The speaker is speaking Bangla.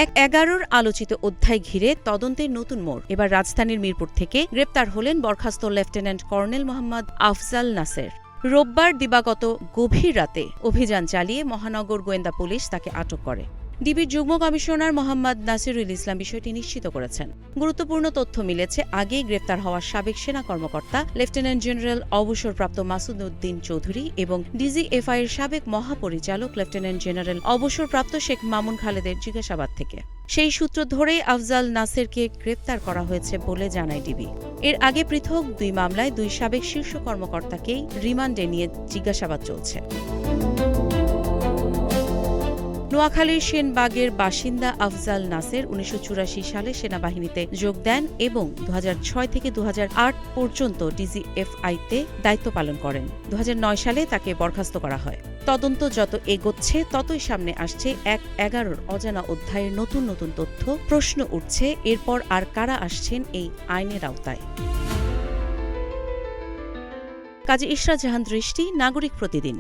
এক-১১ আলোচিত অধ্যায় ঘিরে তদন্তের নতুন মোড়। এবার রাজধানীর মিরপুর থেকে গ্রেপ্তার হলেন বরখাস্ত লেফটেন্যান্ট কর্নেল মোহাম্মদ আফজাল নাসের। রোববার দিবাগত গভীর রাতে অভিযান চালিয়ে মহানগর গোয়েন্দা পুলিশ তাকে আটক করে। ডিবির যুগ্ম কমিশনার মোহাম্মদ নাসিরুল ইসলাম বিষয়টি নিশ্চিত করেছেন। গুরুত্বপূর্ণ তথ্য মিলেছে, আগেই গ্রেপ্তার হওয়া সাবেক সেনা কর্মকর্তা লেফটেন্যান্ট জেনারেল অবসরপ্রাপ্ত মাসুদ উদ্দিন চৌধুরী এবং ডিজিএফআইয়ের সাবেক মহাপরিচালক লেফটেন্যান্ট জেনারেল অবসরপ্রাপ্ত শেখ মামুন খালেদের জিজ্ঞাসাবাদ থেকে। সেই সূত্র ধরেই আফজাল নাসেরকে গ্রেপ্তার করা হয়েছে বলে জানায় ডিবি। এর আগে পৃথক দুই মামলায় দুই সাবেক শীর্ষ কর্মকর্তাকেই রিমান্ডে নিয়ে জিজ্ঞাসাবাদ চলছে। নোয়াখালীর সেনবাগের বাসিন্দা আফজাল নাসের ১৯৮৪ সালে সেনাবাহিনীতে যোগ দেন এবং ২০০৬ থেকে ২০০৮ পর্যন্ত ডিজিএফআইতে দায়িত্ব পালন করেন। ২০০৯ সালে তাকে বরখাস্ত করা হয়। তদন্ত যত এগোচ্ছে ততই সামনে আসছে এক-১১ অজানা অধ্যায়ের নতুন নতুন তথ্য। প্রশ্ন উঠছে, এরপর আর কারা আসছেন এই আইনের আওতায়। কাজী ইশরাত জাহান দৃষ্টি, নাগরিক প্রতিদিন।